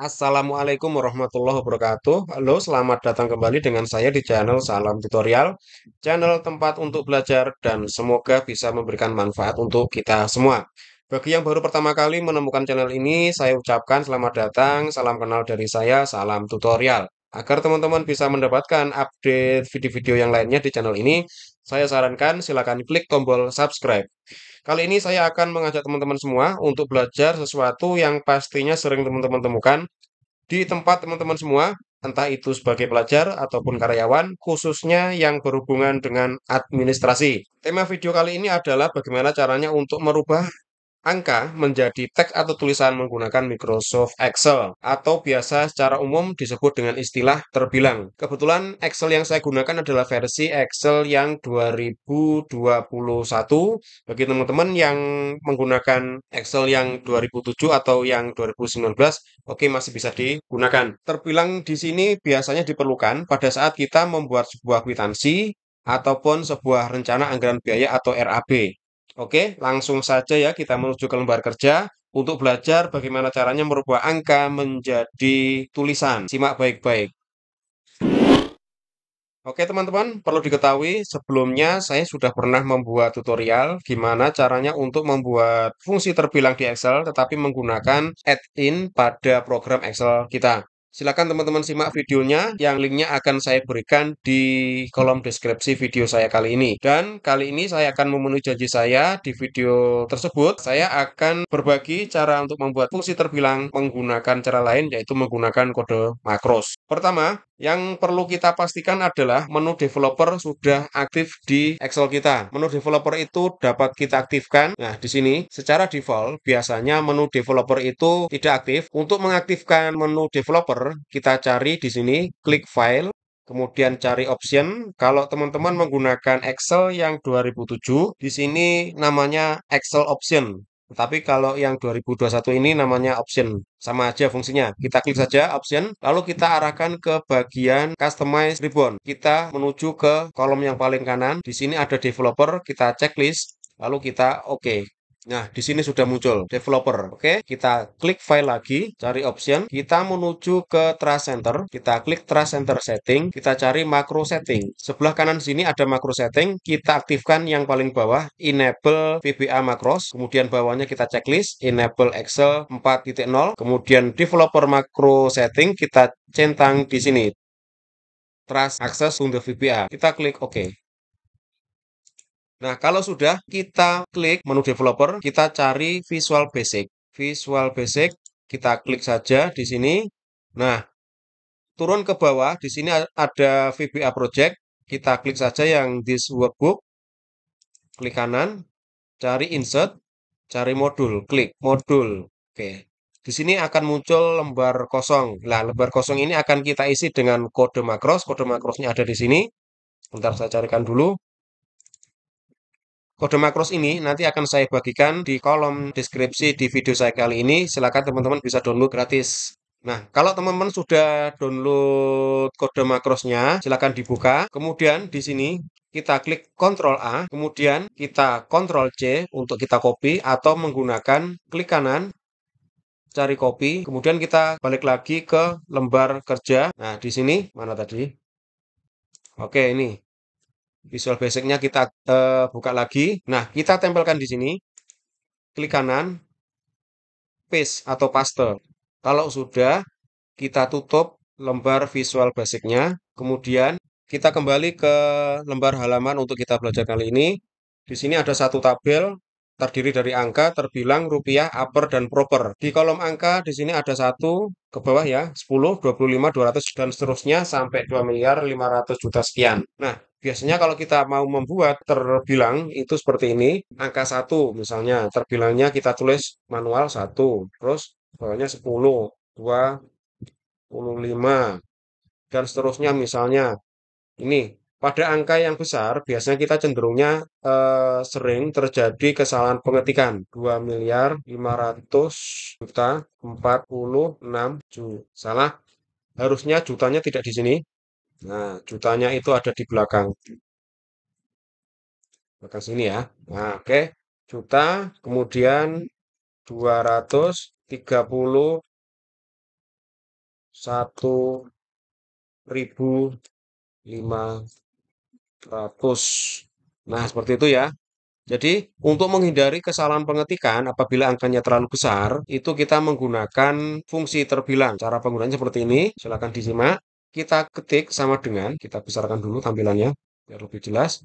Assalamualaikum warahmatullahi wabarakatuh. Halo, selamat datang kembali dengan saya di channel Salam Tutorial, channel tempat untuk belajar dan semoga bisa memberikan manfaat untuk kita semua. Bagi yang baru pertama kali menemukan channel ini, saya ucapkan selamat datang, salam kenal dari saya, Salam Tutorial. Agar teman-teman bisa mendapatkan update video-video yang lainnya di channel ini, saya sarankan silakan klik tombol subscribe. Kali ini saya akan mengajak teman-teman semua untuk belajar sesuatu yang pastinya sering teman-teman temukan di tempat teman-teman semua, entah itu sebagai pelajar ataupun karyawan, khususnya yang berhubungan dengan administrasi. Tema video kali ini adalah bagaimana caranya untuk merubah angka menjadi teks atau tulisan menggunakan Microsoft Excel atau biasa secara umum disebut dengan istilah terbilang. Kebetulan Excel yang saya gunakan adalah versi Excel yang 2021. Bagi teman-teman yang menggunakan Excel yang 2007 atau yang 2019, oke masih bisa digunakan. Terbilang di sini biasanya diperlukan pada saat kita membuat sebuah kwitansi ataupun sebuah rencana anggaran biaya atau RAB. Oke, langsung saja ya kita menuju ke lembar kerja untuk belajar bagaimana caranya merubah angka menjadi tulisan. Simak baik-baik. Oke teman-teman, perlu diketahui sebelumnya saya sudah pernah membuat tutorial gimana caranya untuk membuat fungsi terbilang di Excel tetapi menggunakan add-in pada program Excel kita. Silakan teman-teman simak videonya yang linknya akan saya berikan di kolom deskripsi video saya kali ini. Dan kali ini saya akan memenuhi janji saya di video tersebut. Saya akan berbagi cara untuk membuat fungsi terbilang menggunakan cara lain yaitu menggunakan kode makros. Pertama, yang perlu kita pastikan adalah menu developer sudah aktif di Excel kita. Menu developer itu dapat kita aktifkan. Nah, di sini secara default biasanya menu developer itu tidak aktif. Untuk mengaktifkan menu developer, kita cari di sini, klik file, kemudian cari option. Kalau teman-teman menggunakan Excel yang 2007, di sini namanya Excel option. Tapi kalau yang 2021 ini namanya option. Sama aja fungsinya. Kita klik saja option, lalu kita arahkan ke bagian customize ribbon. Kita menuju ke kolom yang paling kanan. Di sini ada developer, kita checklist, lalu kita oke. Nah, di sini sudah muncul developer. Oke, kita klik file lagi, cari option, kita menuju ke Trust Center, kita klik Trust Center setting, kita cari macro setting. Sebelah kanan sini ada macro setting, kita aktifkan yang paling bawah, enable VBA macros, kemudian bawahnya kita checklist, enable Excel 4.0, kemudian developer macro setting kita centang di sini. Trust access to the VBA. Kita klik OK. Nah, kalau sudah kita klik menu developer, kita cari Visual Basic. Visual Basic, kita klik saja di sini. Nah, turun ke bawah, di sini ada VBA Project. Kita klik saja yang this workbook. Klik kanan, cari insert, cari modul, klik modul. Oke. Di sini akan muncul lembar kosong. Nah, lembar kosong ini akan kita isi dengan kode makros. Kode makrosnya ada di sini. Bentar saya carikan dulu. Kode makros ini nanti akan saya bagikan di kolom deskripsi di video saya kali ini. Silakan teman-teman bisa download gratis. Nah, kalau teman-teman sudah download kode makrosnya, silakan dibuka. Kemudian di sini kita klik Ctrl A, kemudian kita Ctrl C untuk kita copy atau menggunakan klik kanan, cari copy, kemudian kita balik lagi ke lembar kerja. Nah, di sini mana tadi? Oke, ini Visual Basic-nya kita buka lagi. Nah, kita tempelkan di sini. Klik kanan, paste atau paste. Kalau sudah, kita tutup lembar Visual Basic-nya. Kemudian, kita kembali ke lembar halaman untuk kita belajar kali ini. Di sini ada satu tabel terdiri dari angka, terbilang, rupiah, upper, dan proper. Di kolom angka di sini ada satu ke bawah ya, 10, 25, 200, dan seterusnya sampai 2 miliar 500 juta sekian. Nah, biasanya kalau kita mau membuat terbilang itu seperti ini, angka satu misalnya, terbilangnya kita tulis manual satu, terus bawahnya 10, 25, dan seterusnya misalnya. Ini pada angka yang besar biasanya kita cenderungnya sering terjadi kesalahan pengetikan 2 miliar 500 juta 46 juta. Salah, harusnya jutanya tidak di sini. Nah, jutanya itu ada di belakang. Belakang sini ya. Nah, oke. Juta, kemudian 230 1.500. Nah, seperti itu ya. Jadi, untuk menghindari kesalahan pengetikan apabila angkanya terlalu besar, itu kita menggunakan fungsi terbilang. Cara penggunaannya seperti ini, silakan disimak. Kita ketik sama dengan, kita besarkan dulu tampilannya biar lebih jelas,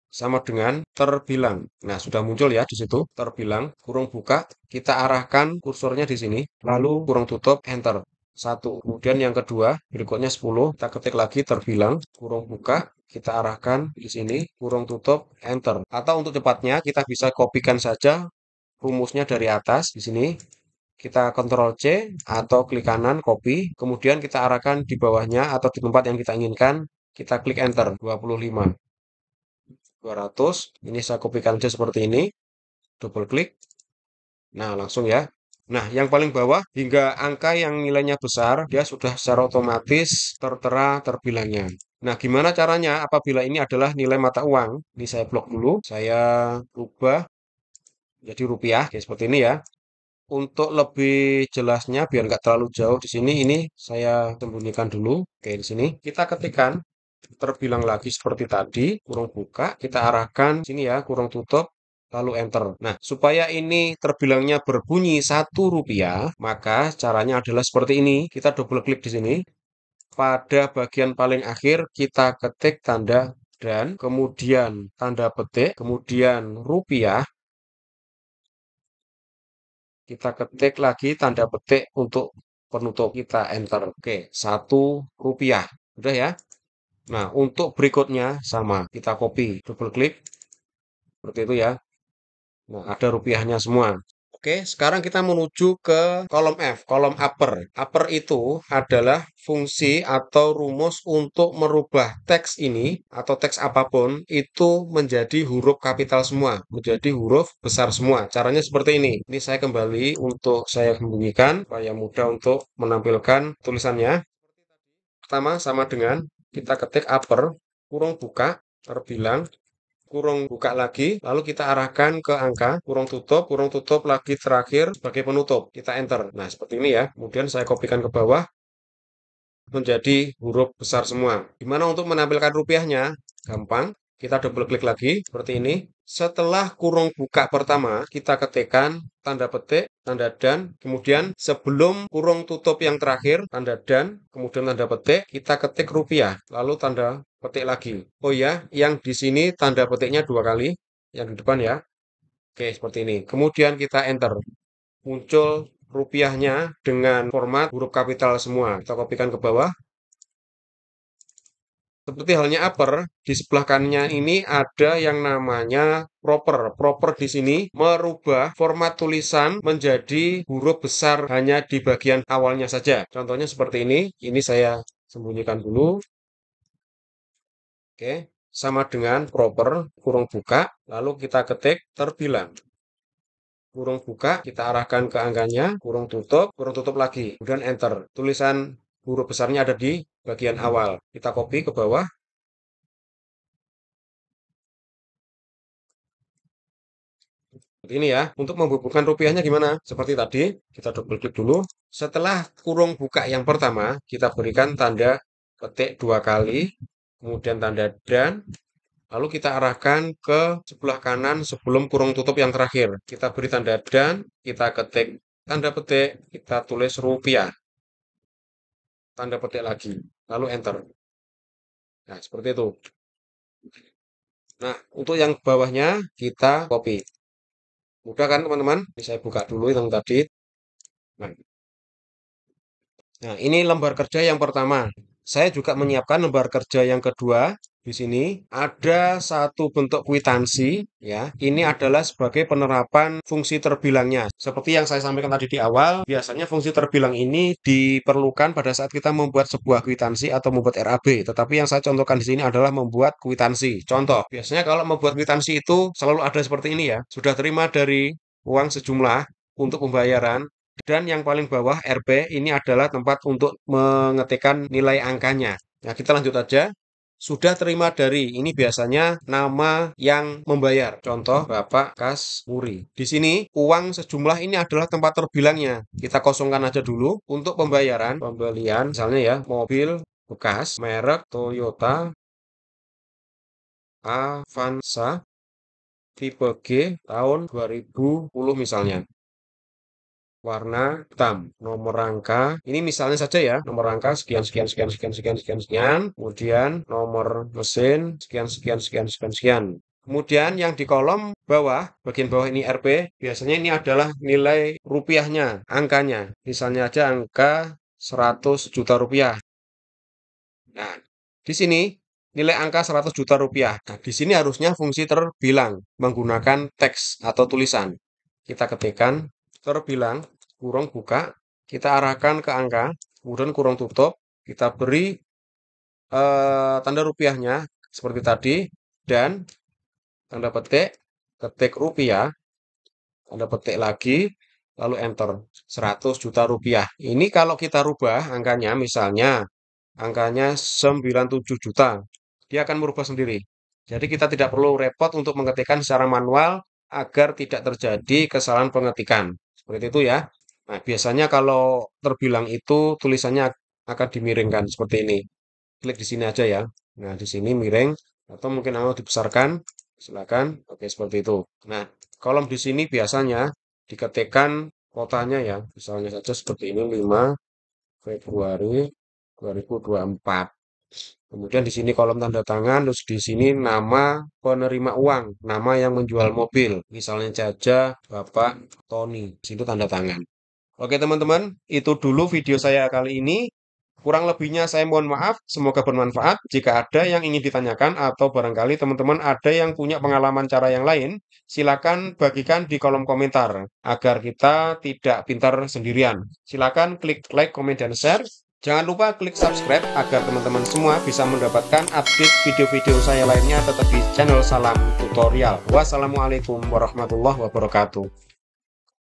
sama dengan terbilang. Nah, sudah muncul ya di situ, terbilang, kurung buka, kita arahkan kursornya di sini, lalu kurung tutup, enter. Satu. Kemudian yang kedua, berikutnya 10, kita ketik lagi terbilang, kurung buka, kita arahkan di sini, kurung tutup, enter. Atau untuk cepatnya, kita bisa kopikan saja rumusnya dari atas di sini. Kita Ctrl C atau klik kanan copy, kemudian kita arahkan di bawahnya atau di tempat yang kita inginkan, kita klik enter 25. 200. Ini saya kopikan aja seperti ini. Double klik. Nah, langsung ya. Nah, yang paling bawah hingga angka yang nilainya besar, dia sudah secara otomatis tertera terbilangnya. Nah, gimana caranya apabila ini adalah nilai mata uang? Ini saya blok dulu, saya rubah jadi rupiah, kayak seperti ini ya. Untuk lebih jelasnya, biar nggak terlalu jauh di sini, ini saya sembunyikan dulu. Oke, di sini kita ketikkan terbilang lagi seperti tadi, kurung buka, kita arahkan sini ya, kurung tutup, lalu enter. Nah, supaya ini terbilangnya berbunyi Rp1, maka caranya adalah seperti ini. Kita double klik di sini. Pada bagian paling akhir, kita ketik tanda dan, kemudian tanda petik, kemudian rupiah. Kita ketik lagi tanda petik untuk penutup, kita enter. Oke, Rp1. Udah ya. Nah, untuk berikutnya sama, kita copy, double klik, seperti itu ya. Nah, ada rupiahnya semua. Oke, sekarang kita menuju ke kolom F, kolom upper. Upper itu adalah fungsi atau rumus untuk merubah teks ini atau teks apapun itu menjadi huruf kapital semua, menjadi huruf besar semua. Caranya seperti ini. Ini saya kembali untuk saya sembunyikan supaya mudah untuk menampilkan tulisannya. Pertama sama dengan kita ketik upper, kurung buka, terbilang, kurung buka lagi, lalu kita arahkan ke angka, kurung tutup lagi terakhir sebagai penutup. Kita enter. Nah, seperti ini ya. Kemudian saya kopikan ke bawah menjadi huruf besar semua. Gimana untuk menampilkan rupiahnya? Gampang. Kita double klik lagi seperti ini. Setelah kurung buka pertama, kita ketikkan tanda petik, tanda dan, kemudian sebelum kurung tutup yang terakhir, tanda dan, kemudian tanda petik, kita ketik rupiah, lalu tanda petik lagi. Oh ya, yang di sini tanda petiknya 2 kali, yang di depan ya. Oke, seperti ini. Kemudian kita enter. Muncul rupiahnya dengan format huruf kapital semua. Kita kopikan ke bawah. Seperti halnya upper, di sebelah kanannya ini ada yang namanya proper. Proper di sini merubah format tulisan menjadi huruf besar hanya di bagian awalnya saja. Contohnya seperti ini. Ini saya sembunyikan dulu. Oke, sama dengan proper, kurung buka, lalu kita ketik terbilang. Kurung buka, kita arahkan ke angkanya, kurung tutup lagi, kemudian enter. Tulisan huruf besarnya ada di bagian awal. Kita copy ke bawah. Seperti ini ya. Untuk menghubungkan rupiahnya gimana? Seperti tadi, kita double klik dulu. Setelah kurung buka yang pertama, kita berikan tanda petik 2 kali, kemudian tanda dan, lalu kita arahkan ke sebelah kanan sebelum kurung tutup yang terakhir. Kita beri tanda dan, kita ketik tanda petik, kita tulis rupiah. Tanda petik lagi, lalu enter. Nah, seperti itu. Nah, untuk yang bawahnya kita copy. Mudah kan teman-teman? Ini saya buka dulu yang tadi. Nah, ini lembar kerja yang pertama. Saya juga menyiapkan lembar kerja yang kedua. Di sini ada satu bentuk kwitansi, ya. Ini adalah sebagai penerapan fungsi terbilangnya. Seperti yang saya sampaikan tadi di awal, biasanya fungsi terbilang ini diperlukan pada saat kita membuat sebuah kwitansi atau membuat RAB. Tetapi yang saya contohkan di sini adalah membuat kwitansi. Contoh, biasanya kalau membuat kwitansi itu selalu ada seperti ini ya. Sudah terima dari uang sejumlah untuk pembayaran, dan yang paling bawah RB ini adalah tempat untuk mengetikkan nilai angkanya. Nah, kita lanjut aja. Sudah terima dari, ini biasanya nama yang membayar. Contoh Bapak Kasuri. Di sini uang sejumlah ini adalah tempat terbilangnya. Kita kosongkan aja dulu untuk pembayaran, pembelian, misalnya ya, mobil bekas, merek Toyota Avanza, tipe G, tahun 2010 misalnya. Warna hitam, nomor rangka, ini misalnya saja ya, nomor rangka sekian, sekian, sekian, sekian, sekian, sekian, sekian, kemudian nomor mesin, sekian, sekian, sekian, sekian, sekian. Kemudian yang di kolom bawah, bagian bawah ini RP, biasanya ini adalah nilai rupiahnya, angkanya. Misalnya aja angka 100 juta rupiah. Nah, di sini nilai angka 100 juta rupiah. Nah, di sini harusnya fungsi terbilang menggunakan teks atau tulisan. Kita ketikkan terbilang, kurung buka, kita arahkan ke angka, kemudian kurung tutup, kita beri tanda rupiahnya seperti tadi, dan tanda petik, ketik rupiah, tanda petik lagi, lalu enter, 100 juta rupiah. Ini kalau kita rubah angkanya, misalnya angkanya 97 juta, dia akan merubah sendiri. Jadi kita tidak perlu repot untuk mengetikkan secara manual agar tidak terjadi kesalahan pengetikan. Seperti itu ya. Nah, biasanya kalau terbilang itu tulisannya akan dimiringkan seperti ini. Klik di sini aja ya. Nah, di sini miring atau mungkin mau dibesarkan. Silakan. Oke, seperti itu. Nah, kolom di sini biasanya diketikkan kotanya ya. Misalnya saja seperti ini 5 Februari 2024. Kemudian di sini kolom tanda tangan, terus di sini nama penerima uang, nama yang menjual mobil. Misalnya saja Bapak Tony. Di situ tanda tangan. Oke teman-teman, itu dulu video saya kali ini. Kurang lebihnya saya mohon maaf, semoga bermanfaat. Jika ada yang ingin ditanyakan atau barangkali teman-teman ada yang punya pengalaman cara yang lain, silakan bagikan di kolom komentar agar kita tidak pintar sendirian. Silakan klik like, komen, dan share. Jangan lupa klik subscribe agar teman-teman semua bisa mendapatkan update video-video saya lainnya tetap di channel Salam Tutorial. Wassalamualaikum warahmatullahi wabarakatuh.